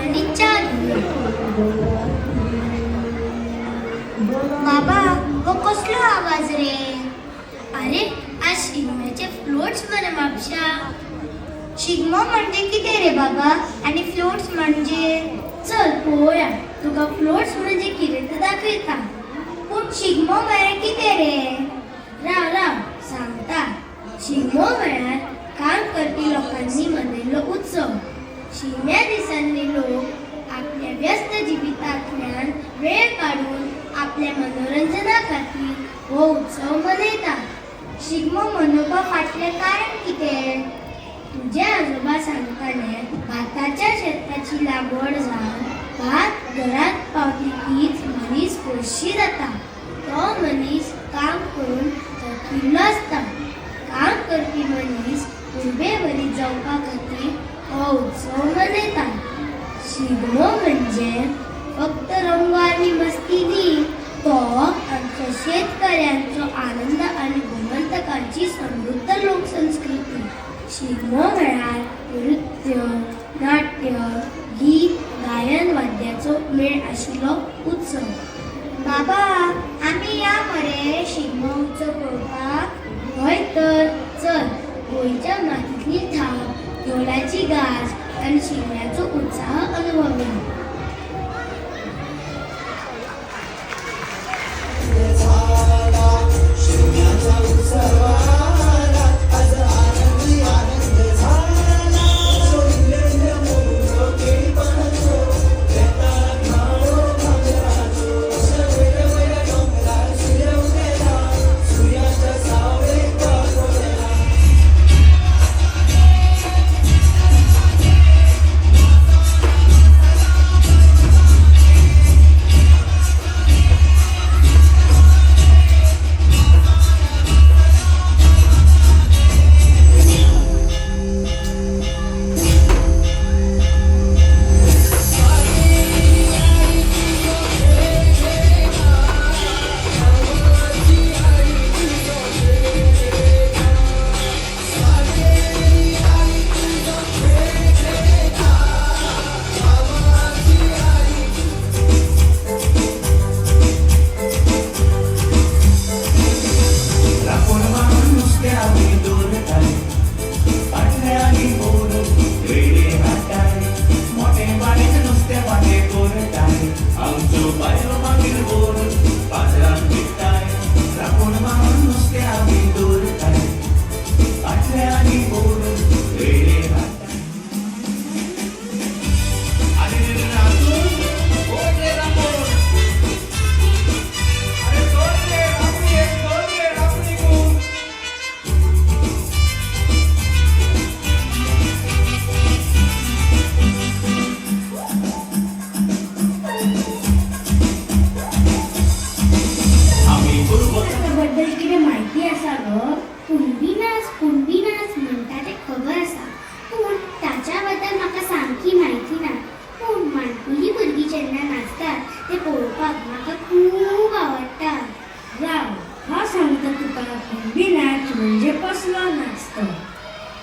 आणि चालू. बाबा वो कसलो आवाज रे? अरे आज शिगम्याचे फ्लोट्स मरे म्हापशा. शिगमो म्हणजे कितें रे बाबा आणि फ्लोट्स म्हणजे? चल पळोवया तुका फ्लोट्स म्हणजे कितें तें दाखयता. पूण शिगमो म्हळ्यार कितें रे? राव राव सांगता. शिगमो म्हळ्यार काम करपी लोकांनी मनयल्लो उत्सव. शिगम्या दिसांनी लोक आपल्या व्यस्त जिवितांतल्यान वेळ काढून आपल्या मनोरंजना खातीर हो उत्सव मनयतात. शिगमो मनोवपा फाटलें कारण कितें? तुझे आजोबा सांगताले भाताच्या शेताची लागवड जावन भात घरात पावतकीच मनीस खोशी जाता. तो मनीस काम करून थकिल्लो आसता. काम करपी मनीस उर्बेभरीत जावपा खातीर हो उत्सव मनयता. शिगमो म्हणजे फक्त रंग आनी मस्ती न्ही, तो आमच्या शेतकऱ्यांचो आनंद आणि गोमंतकांची समृद्ध लोकसंस्कृती. शिगमो म्हळ्यार नृत्य, नाट्य, गीत, गायन वाद्याचो मेळ आशिल्लो उत्सव. बाबा आमी या मरे शिगमो उत्सव पळोवपाक? हय तर चल. गोंयच्या मातयेंतली थाप, ढोलाची गाज आणि शिगम्याचो उत्साह अनुभवया.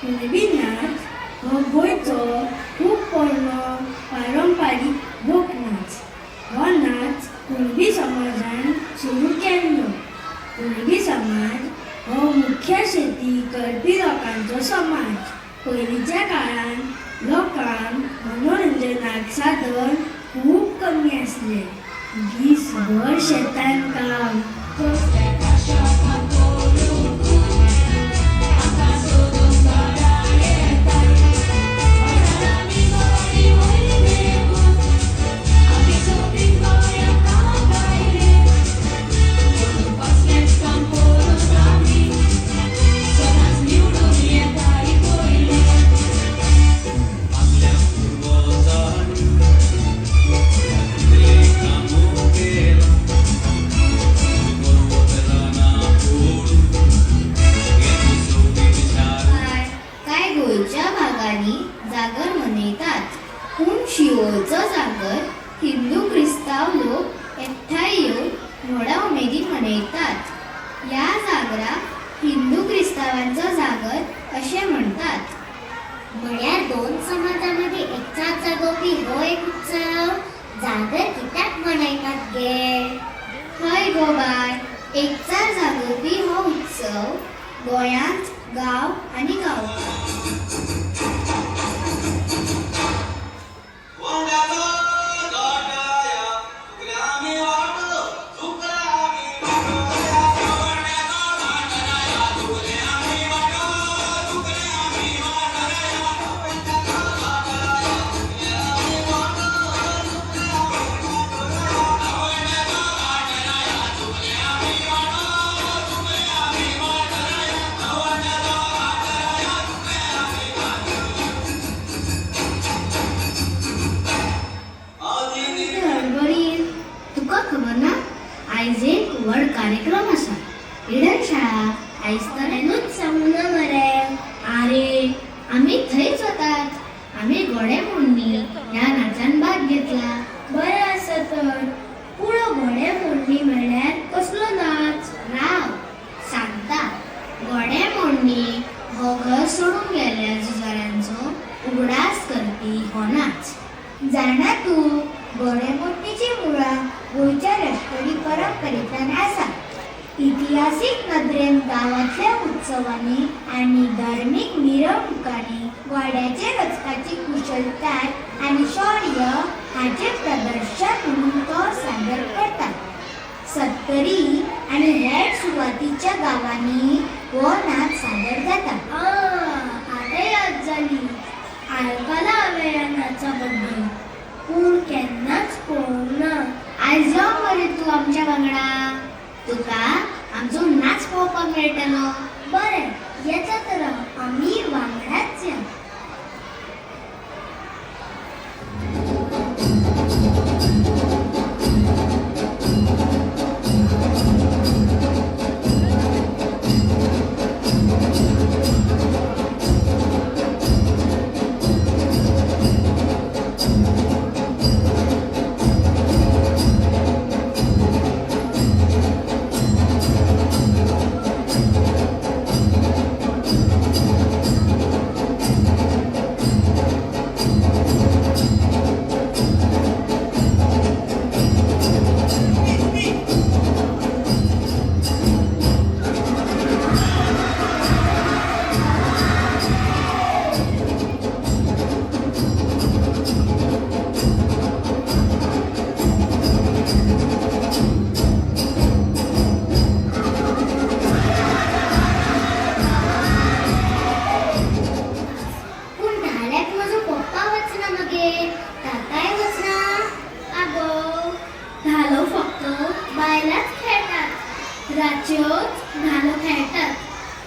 कुणबी नाच हो गोंयचो खूब पोरनो पारंपारीक लोकनाच. हो नाच कुणबी समाजान सुरू केल्लो. कुणबी समाज हो मुख्य शेती करपी लोकांचो समाज. पयलींच्या काळान लोकांक मनोरंजनाक साधन खूब कमी आसले. दीसभर शेतान काम जागर मनयतात. पूण शिवोळचो जागर हिंदू क्रिस्तांव लोक एकठांय येवन व्हडा उमेदीन मनयतात. ह्या जागराक हिंदू क्रिस्तांवांचो जागर अशें म्हणटात. म्हळ्यार दोन समाजांमध्ये एकठांय जागोवपी हो एक सादर कित्याक मनयतात गे? हय गो बाय, एकचार जागोवपी हो उत्सव गोंयांत गांव आनी गांवकार तुका खबर ना, आयज एक व्हड कार्यक्रम आसा. इडन शाळा आयज तर हेनूच सांगून ना मरे. अरे आमी थंयच वतात. आमी घोडे मोडणी ह्या नाचान भाग घेतला. बरें आसा तर, पूण घोडे मोडणी म्हणल्यार कसलो नाच? राव सांगता. घोडे मोडणी हो घर सोडून गेल्ल्या झुजाऱ्यांचो उगडास करपी हो नाच. जाणा तूं, घोडेमोडणीची मुळां गोंयच्या लश्करी परंपरेंतल्यान आसा. इतिहासीक नदरेन गांवांतल्या उत्सवांनी आनी धार्मीक मिरवणुकांनी घोड्याचे रचपाची कुशळटाय आनी शौर्य हाचें प्रदर्शन म्हणून तो सादर करतात. सत्तरी आनी हेर सुवातीच्या गांवांनी हो नाच सादर जाता. आतां याद जाली. आयकलां हांवें ह्या नाचा बद्दल, पूण केन्नाच पळोवंक ना. आयज यो मरे तूं आमच्या वांगडा. तुका आमचो नाच पळोवपाक मेळटलो. बरें, येता तर आमी वांगडाच या. रात्योच धालो खेळटात.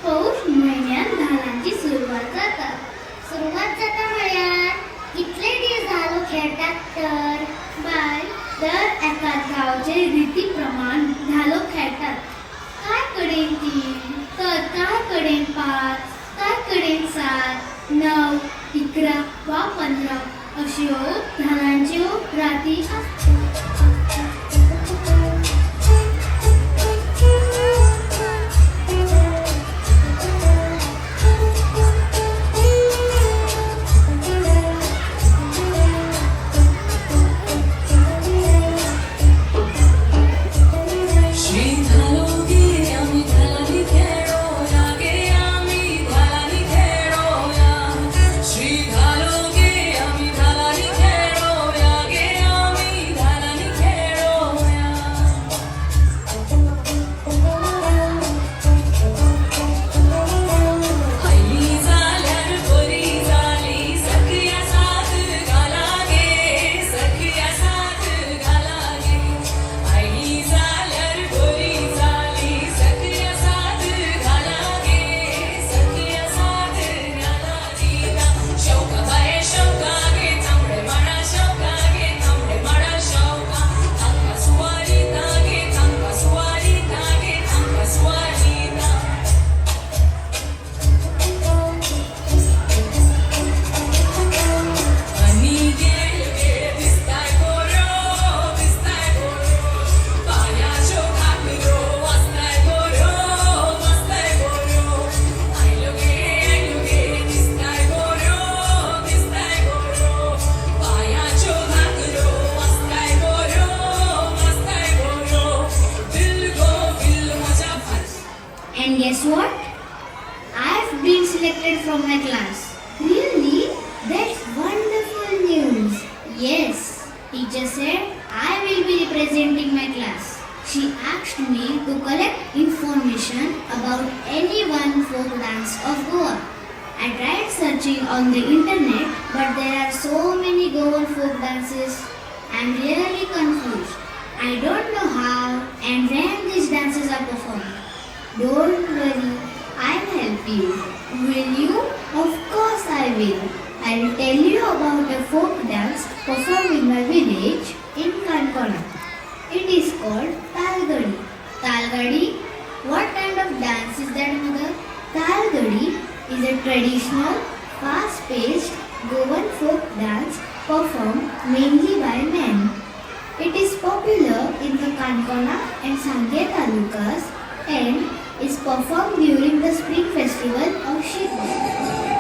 पौष म्हयन्यात धालांची सुरवात जाता. म्हळ्यार कितले दीस धालो खेळटात तर? बाय, दर एका गांवचे रिती प्रमाण धालो खेळटात. काय कडेन 3 तर काय कडेन 5, काय कडेन 7, 9, 11 वा 15 अश्यो धालांच्यो राती आसतात. श्री धालो गे आमी धालानी खेळोया गे आमी teacher said I will be representing my class. She asked me to collect information about any one folk dance of Goa. I tried searching on the internet, but there are so many Goan folk dances. I am really confused. I don't know how and when these dances are performed. Don't worry, I'll help you. Will you? Of course I will. I will tell you about a folk dance performed in my village in Kankona. It is called Talgadi. Talgadi? What kind of dance is that, mother? Talgadi is a traditional, fast-paced Goan folk dance performed mainly by men. It is popular in the Kankona and Sangye talukas and is performed during the spring festival of Shikha.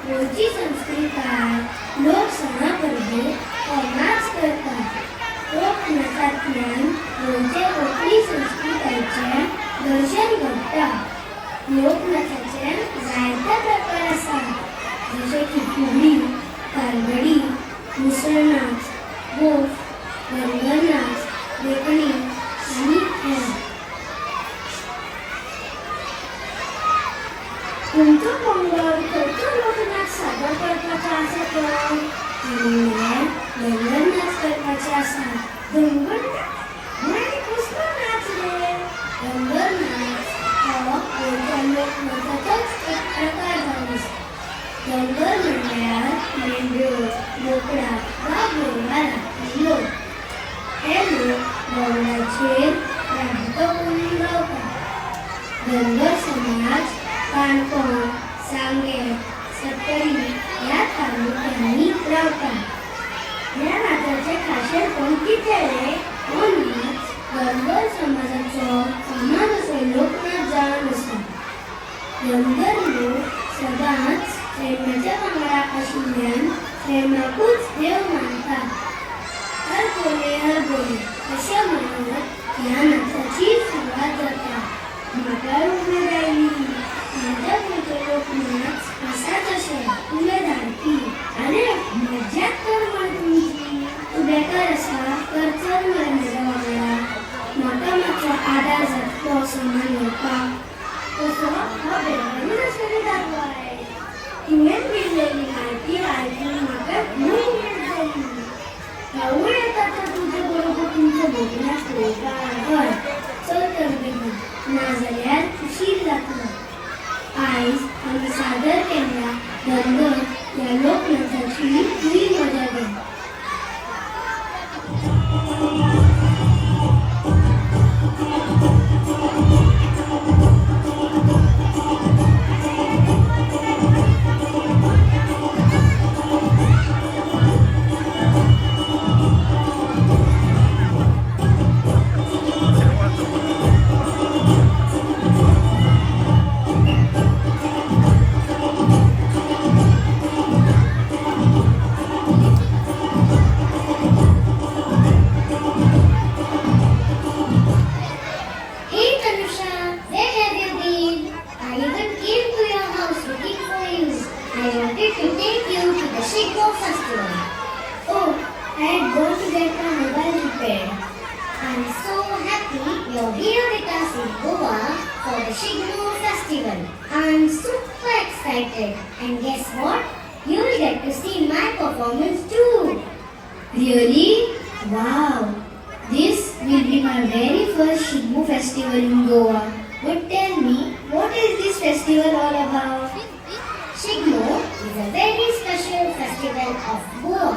रोजची संस्कृतात लोक सणापर्वे नाच करतात. लोकनाचातल्यान गोंयचे कोंकणी संस्कृतायेचें दर्शन घडटा. लोकनाचाचे जायते प्रकार आसात, जशे की फुगडी, तालगडी, मुसळ नाच, गोफ, धनगर नाच, देखणी आनी हेर. तुमचो पंगड खंयचो लोकनाच सादर करपाचो आसा तो? म्हणल्यार धनगर नाच करपाचे आसा. धनगर नाच आनी कसलो नाच रे? धनगर नाच हो गोंयच्या लोकनाचाचोच एक प्रकार जावन आसा. धनगर म्हणल्यार मेंढ्यो, बोकडां वा गोरवार लोक. हे लोक बोकडाचेर राबतो करून रावतात. धनगर समाज काणकोण, सांगे, सत्तरी या तालुक्यांनी रावतात. ह्या नाचाचे खाशेलपण कितें रे? हो नाच धनगर समाजाचो फामाद असो लोकनाच जावन आसा. धनगर लोक सदांच प्रेमाच्या वांगडा आशिल्ल्यान प्रेमाकूच देव मानतात. हर बोले हर बोले अशें म्हणत ह्या नाचाची सुरवात जाता. म्हाका उमेद आयली. माझ्या गोंयचो लोकनाच आसा तशें तुवें धाडपी. आरे मज्जाच कर मरे तुमची. तूं बेकार आसा तर चल मरे म्हज्या वांगडा. म्हाका मातसो आदार जातलो समान येवपाक. तसो हो बेगारूच आसतलो दाखवाय. तुवें दिल्लेली म्हायती आयकून म्हाका खूब उमेद जाली. हांवूय येता तर तुजे बरोबर तुमचो भोगनाच पळोवपाक. हय चल तर बेगीन, नाजाल्यार उशीर जातलो. आयज आमी सादर केल्ल्या धनगर ह्या लोकनाचाची तुमी मजा घे. I'm so happy you're here with us in Goa for the Shigmo festival. I'm super excited. And guess what? You'll get to see my performance too. Really? Wow! This will be my very first Shigmo festival in Goa. But tell me, what is this festival all about? Shigmo is a very special festival of Goa.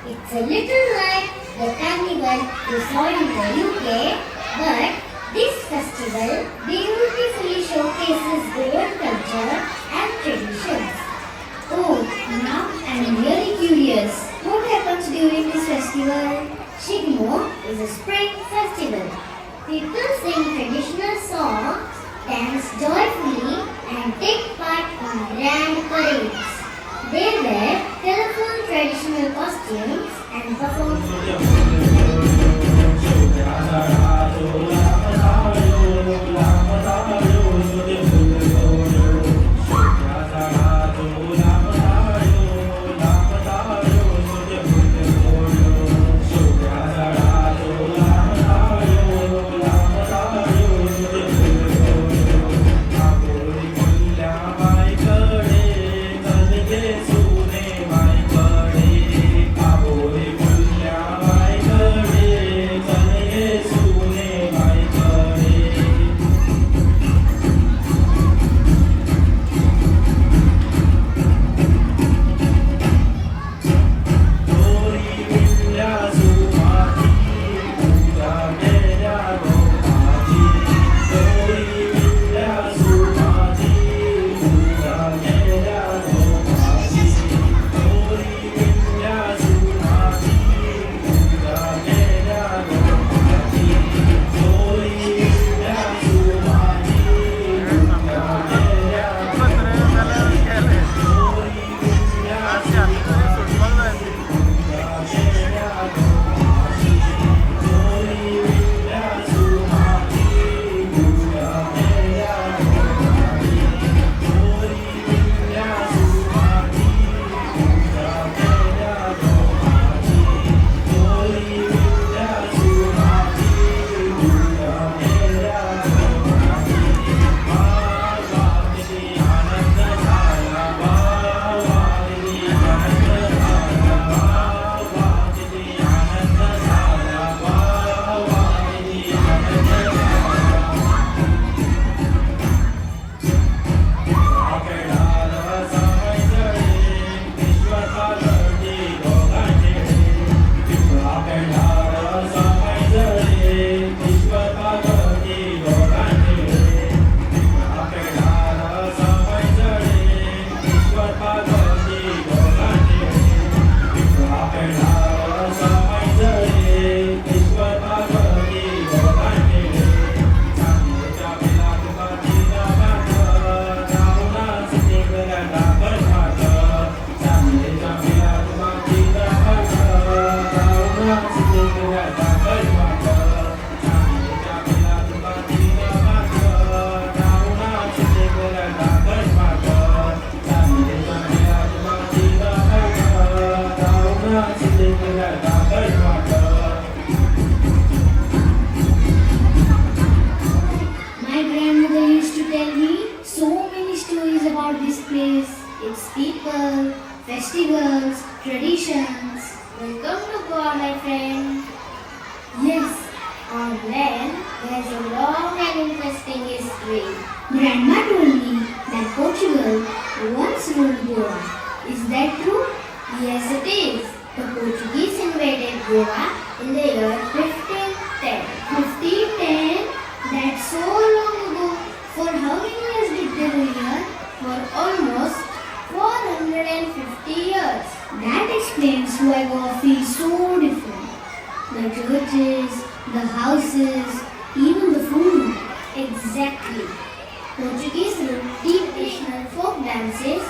It's a little like the carnival you saw in the UK, but this festival beautifully showcases Goan culture and traditions. Oh, now I'm really curious. What happens during this festival? Shigmo is a spring festival. People sing traditional songs, dance joyfully, and take part in grand parades. They wear colorful traditional costumes and perform. My grandmother used to tell me so many stories about this place, its people, festivals, traditions. Welcome to Goa, my friend. Yes, our land has a long and interesting history. Grandma told me that Portugal once ruled Goa. Is that true? Yes, it is. The Portuguese invaded Goa in the year 1510. 1510? That's so long ago. For how many years did they rule here? For almost 450 years. That explains why Goa feels so different. The churches, the houses, even the food. Exactly. Portuguese ruled traditional folk dances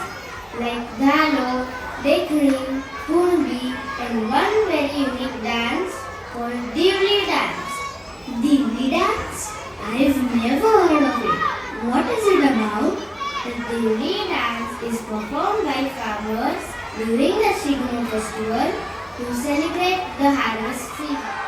like Galo, Dekring, Kurbi, and one very unique dance called Divli dance. Divli dance? I've never heard of it. What is it about? The Divli dance is performed by farmers during the Shigmo festival to celebrate the harvest season.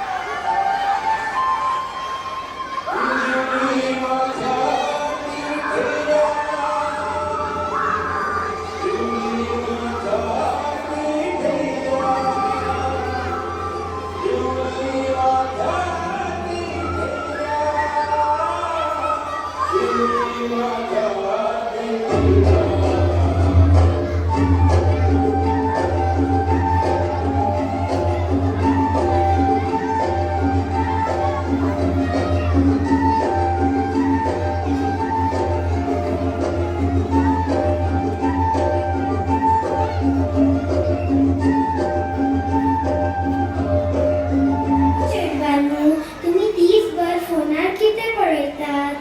चेडवांनो, तुम्ही दिसभर फोनार किती पळयतात?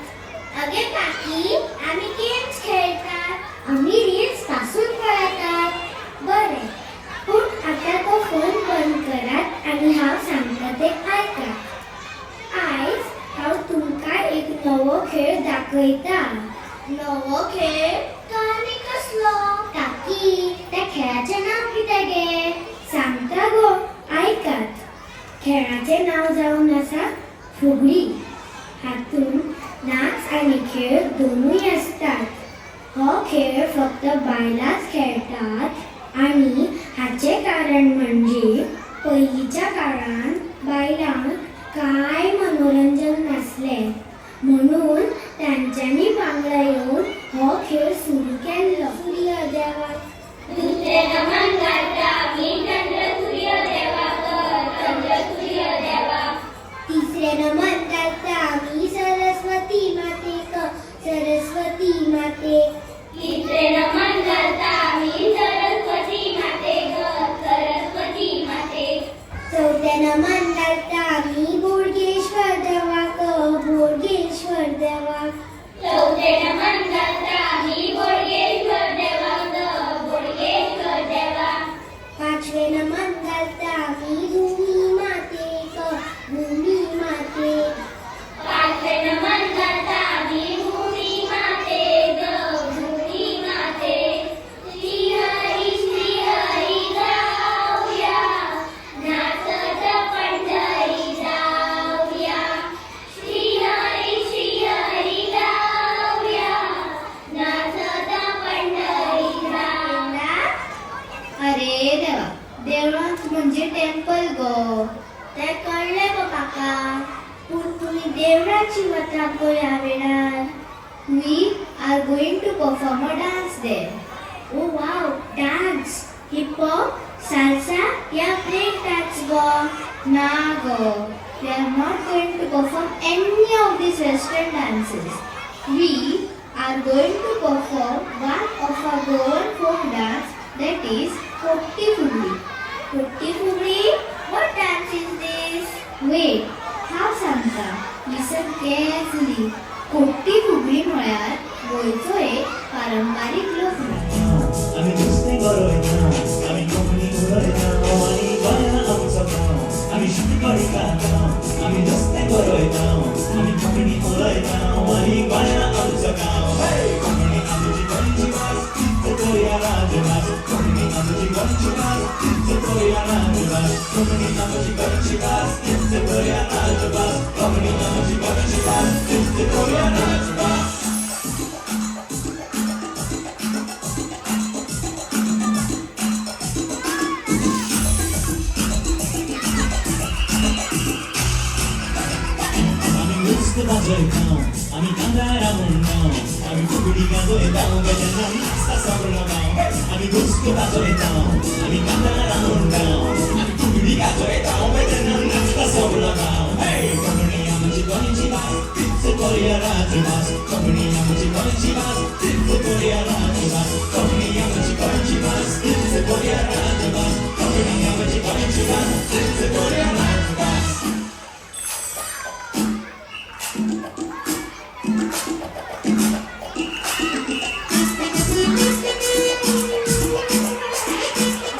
अगे काकी, आम्ही games खेळतात. आम्ही reels पासून पळतात. बरें, पूण आता तो फोन बंद करात आनी हांव सांगता तें ऐकात. आयज हांव तुमकां एक नवो खेळ दाखयता. नवो खेळ? तो आनी कसलो? काकी, त्या खेळाचें नांव कितें गे? सांगता गो, ऐकात. खेळाचें नांव जावन आसा फुगडी. हातूंत नाच आनी खेळ दोनूय असतात. हो खेळ फक्त बायलांच खेळटात आनी हाचें कारण म्हणजे पयलींच्या काळान बायलांक कांय मनोरंजन नासलें, म्हणून तांच्यांनी वांगडा येवन हो खेळ सुरू केल्लो. सूर्य देवा तिसरे नमन करता आमी सरस्वती मातेक, सरस्वती मातेक. चौथे नमन करता आमी बोडगेश्वर देवाक, बोडगेश्वर देवाक. पाचवे नमन करता आमी भूमी मातेक, भूमी मातेक. अरे देवा, देवळांत म्हणजे टेम्पल गो. तें कळ्ळें गो काका, पूण तुमी देवळाची वता पळय ह्या वेळार. We are going to perform a dance there. Oh wow, dance. Hip hop, salsa या break dance go? Na go. We are not going to perform any of these western dances. We are going to perform one of our Goan folk dance, that is Potti Fugli. Potti Fugli? What dance is this? Wait, हांव सांगता. Listen carefully. Potty फुगडी म्हळ्यार गोंयचो एक पारंपारीक लोकनाच. आमी नुस्तें गरोयता, आमी कोंकणी उलयता, आनी गोंयां आमचो गांव. आमी शिटकडी खाता, आमी नुस्तें गरोयता, आमी कोंकणी उलयता, आनी गोंयां आमचो गांव. कोंकणी आमची गोंयची भास, तीच करुया राजभास. कोंकणी आमची गोंयची भास, तीच करुया राजभास. कोंकणी आमची गोंयची भास, तीच करुया राजभास. कोंकणी आमची गोंयची भास, तीच करुया राजभास. नुस्तें वाजयता, आमी कांगारा म्हणटा, आमी फुगडी गाजयता, गजानन नाचता सगळो गांव. आमी नुस्तें वाजयता, आमी कांगारा म्हणटा, आमी फुगडी गाजयता, गजानन नाचता सगळो गांव. कोंकणी आमची गोंयची भास, तीच करुया राजभास. कोंकणी आमची गोंयची भास, तीच करुया राजभास. कोंकणी आमची गोंयची भास, तीच करुया राजभास. कोंकणी आमची गोंयची भास, तीच करुया राजभास.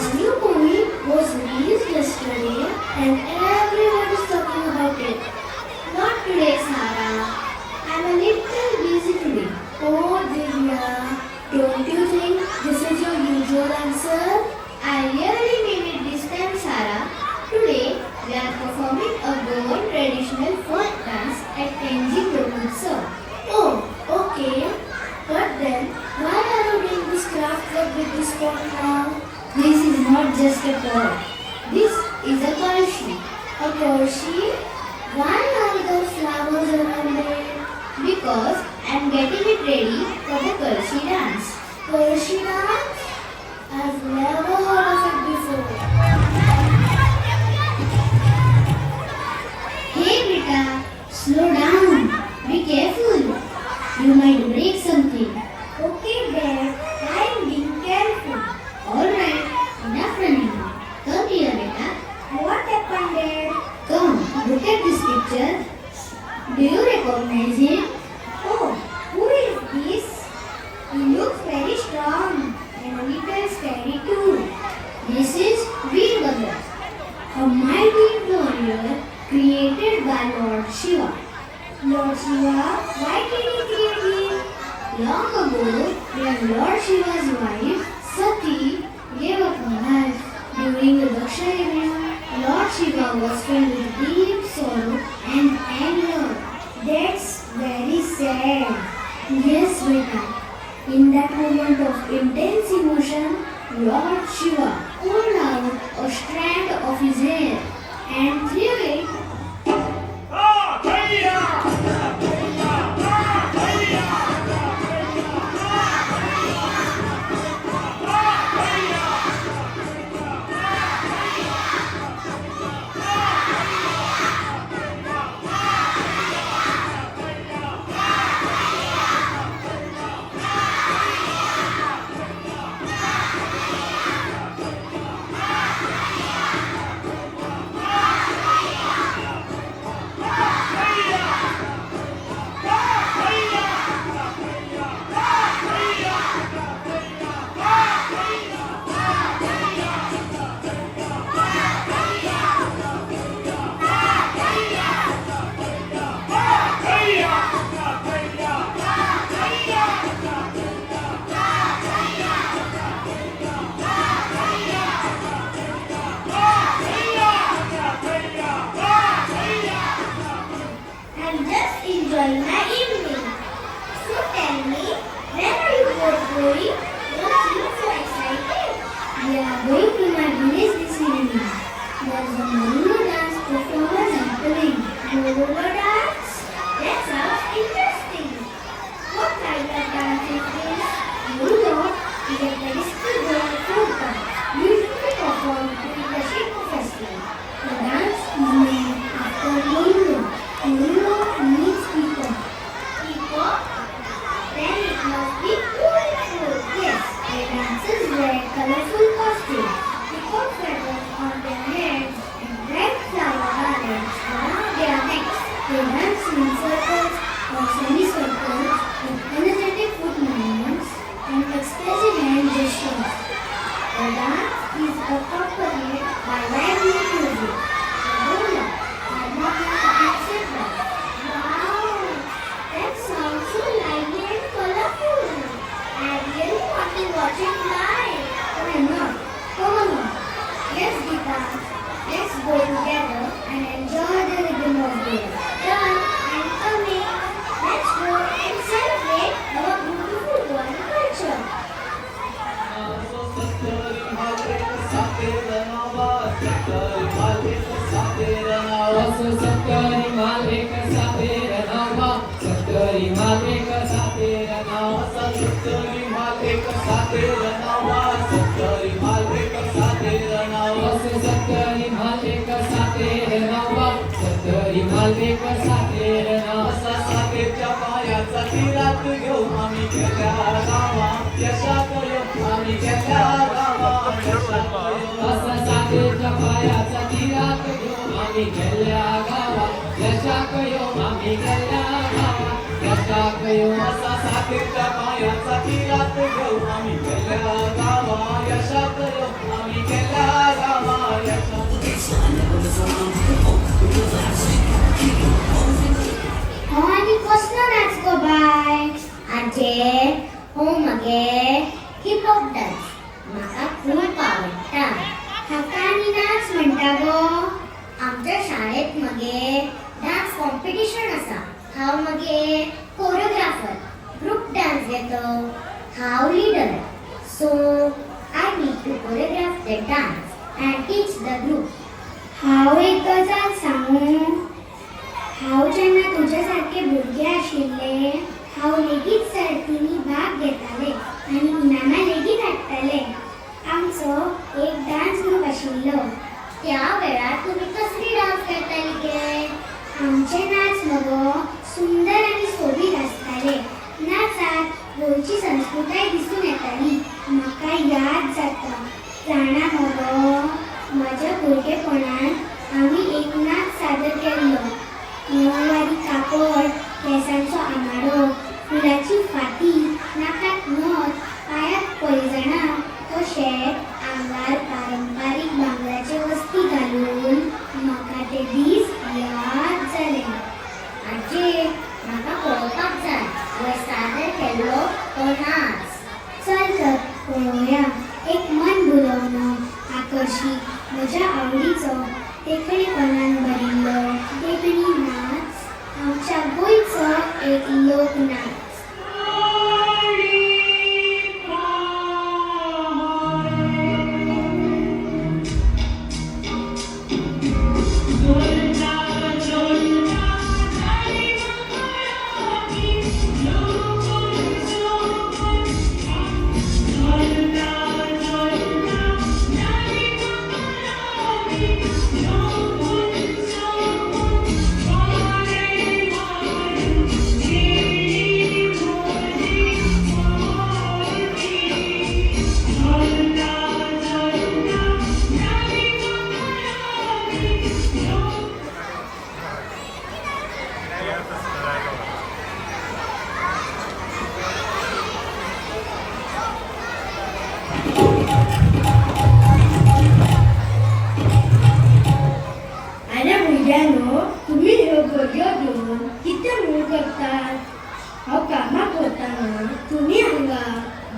Anupumi was released yesterday and everyone is talking about it. Not today, Sarah. I'm a little busy today. Oh Divya, don't you think this is your usual answer? I really mean it this time, Sarah. Today, we are performing a Goan traditional folk dance at Tenjing Brahmotsav. Oh, okay. But then, why are you doing this craft work with this pot now? This is not just a pot. This is a kalshi. A Percy? Why are there flowers around it? Because I'm getting it ready for the kalshi dance. Percy dance? I've never heard of it before. Hey beta, slow down. Be careful. You might break something. Okay, Dad, I'm being careful. Alright, enough running now. Come here beta. What happened, Dad? Come, look at this picture. Do you recognize him? Oh, who is this? He looks very strong and a little scary too. This is Veerbhadra, a mighty warrior created by Lord Shiva. Lord Shiva, why did he create him? Long ago, when Lord Shiva's wife Sati gave up her life during the Daksha yajna, Lord Shiva was filled with deep sorrow and anger. That's very sad. Yes, beta. In that moment of intense emotion, Lord Shiva pulled out a strand of his hair and threw it. I'm just enjoying my evening. So tell me, where are you both going? Don't seem so excited. We are going to my village this evening. There's a Molo dance performance happening. Molo dance? That sounds interesting. What kind of dance is this? Molo is a traditional folk dance usually performed during the Shiva festival. The dance is named after Molo. Molo means people. People? Then it must be beautiful. Yes, the dancers wear colorful costumes, peacock feathers on their heads, and bright flower garlands around their necks. They dance in circles or semicircles with energetic foot movements and expressive hand gestures. The dance is accompanied by lively music, rolla, harmonica, etc. Wow! That sounds so lively and colorful. I really want to watch it live. Why not? Come on. Yes, Gita. Let's go together and enjoy the rhythm of it. Done. I'm coming. Let's go and celebrate our beautiful Goan culture. पायाचा तीरात घेऊ आम्ही गेल्या गावा यशात येऊ आम्ही गेल्या गावा असा सातेच्या पायाचा तीरात घेऊ आम्ही गेल्या गावा यशात येऊ आम्ही गेल्या गावा यशात येऊ असा सातेच्या पायाचा तीरात घेऊ आम्ही गेल्या गावा यशात येऊ आम्ही गेल्या गावा हो आणि कसलो नाच गो बाय आजे हो मगे हिप हॉप डान्स म्हाका खूप आवडटा हाका आनी नाच म्हणटा गो आमच्या शाळेत मगे डान्स कॉम्पिटिशन आसा हांव मगे कोरियोग्राफर ग्रुप डान्स घेतो हांव leader so I need to choreograph the dance and teach the group हांव एक गजाल सांगू हांव जेन्ना तुझ्यासारखे भुरगे आशिल्ले हांव लेगीत सर्तींनी भाग घेताले आनी इनामां मजबूताय दिसून येताली. म्हाका याद जाता जाणा मगो, माझ्या भुरगेपणांत आमी एक नाच सादर केल्लो. नववारी कापड, केसांचो आमाडो, फुलाची फाती, नाकात नथ, पायात पैजणां, तशेंच आंगार पारंपारीक बांगड्याचे वस्ती घालून म्हाका ते दीस याद जाले. आजी, म्हाका पळोवपाक जाय वय सादर केल्लो तो नाच. चल तर पळोवया. एक मन भुलवणो, आकर्षीत, म्हज्या आवडीचो, देखणेपणान भरिल्लो देखणी नाच, आमच्या गोंयचो एक लोकनाच. अरे भुरग्यांनो, तुम्ही ह्यो घडयो घेवन कितें म्हूण करतात? हांव कामाक वताना तुम्ही हांगा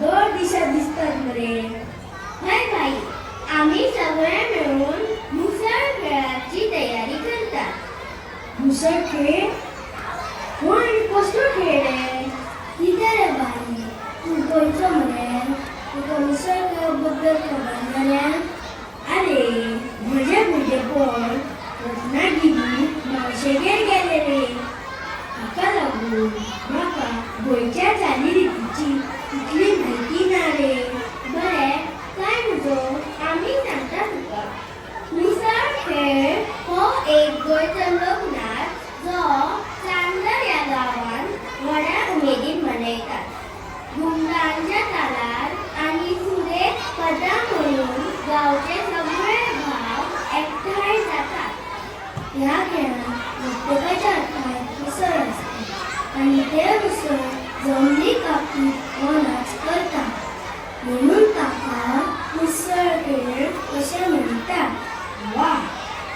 दर दिसा दिसतात मरे. हय बाई, आमी सगळे मिळून मुसळ खेळाची तयारी करतात. मुसळ खेळ? पूण आनी कसलो खेळ रे? कितें रे बाई, तूं गोंयचो मरे, तुका मुसळ खेळ बद्दल खबर जाल्या? अरे, म्हजें भुरगेपण रत्नागिरी मावशेगेर गेले रे. हाका लागून म्हाका गोंयच्या चालीरितीची तितली म्हायती ना रे. बरें, काय नजो, आमी सांगता तुका. मुसळ खेळ हो एक गोंयचो लोकनाच जो चांदर ह्या गांवांत व्हड्या उमेदीन मनयतात. घुमटांच्या तालार आनी फुडें पदां म्हणून गांवचे सगळे भाव एकठांय जातात. ह्या खेळांत प्रत्येकाच्या हातांत मुसळ आसता आनी ते मुसळ जमनी कापीत हो नाच करतात. म्हणून ताका मुसळ खेळ अशें म्हणटात. वा,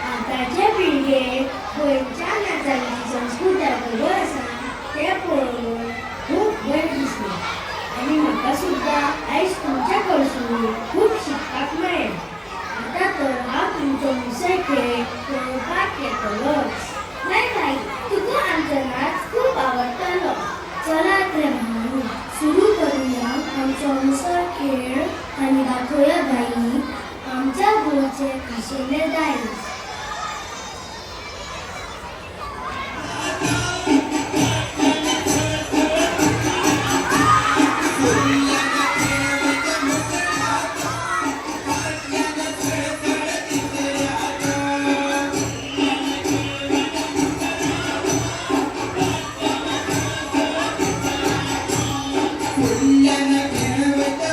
आतांचे पिळगेक गोंयच्या नाचांची संस्कृताय खबर आसा तें पळोवन खूब बरें दिसलें. आनी म्हाका सुद्दां आयज तुमच्या कडसून खूब शिकपाक मेळ्ळें. आतां तर हांव तुमचो मुसळ खेळ पळोवपाक येतलोच. हय बाई, तुका आमचो नाच खूब आवडटलो. चलात रे भाऊ, सुरू करुया आमचो मुसळ खेळ आनी दाखोवया बाई आमच्या गोंयचे खाशेले दायज.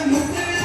मुसळात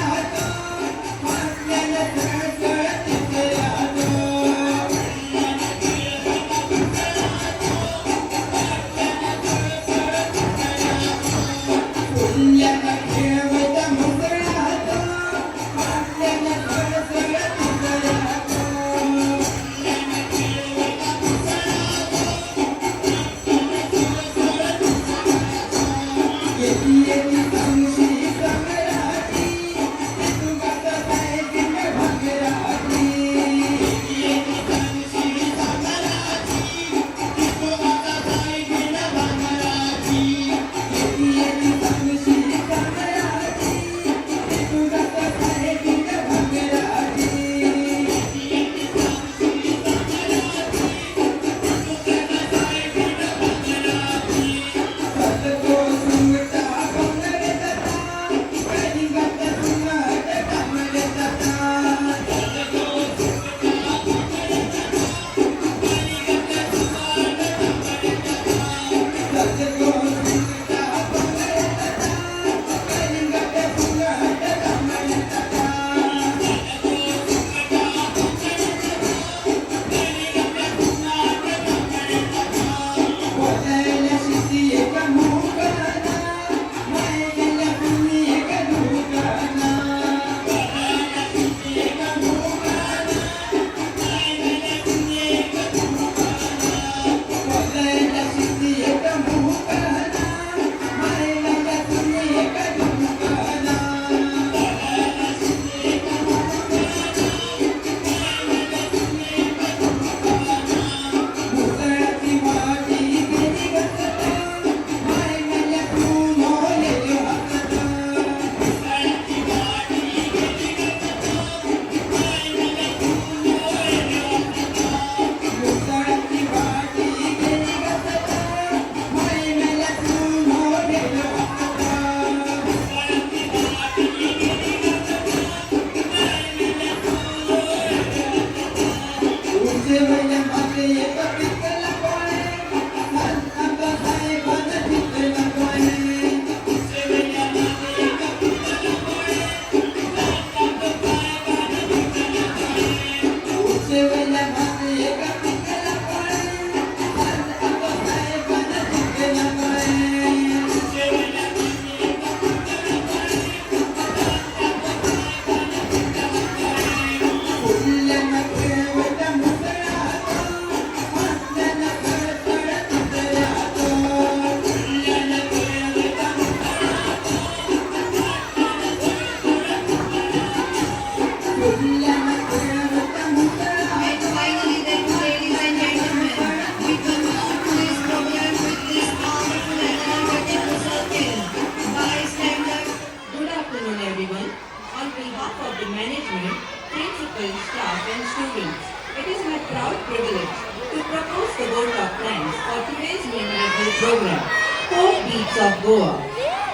afternoon, everyone. On behalf of the management, principal, staff, and students, it is my proud privilege to propose the vote of thanks for today's memorable program, Four Beats of Goa.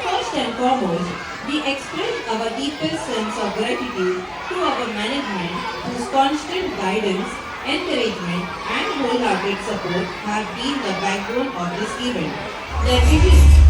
First and foremost, we express our deepest sense of gratitude to our management, whose constant guidance, encouragement, and wholehearted support have been the backbone of this event. Their vision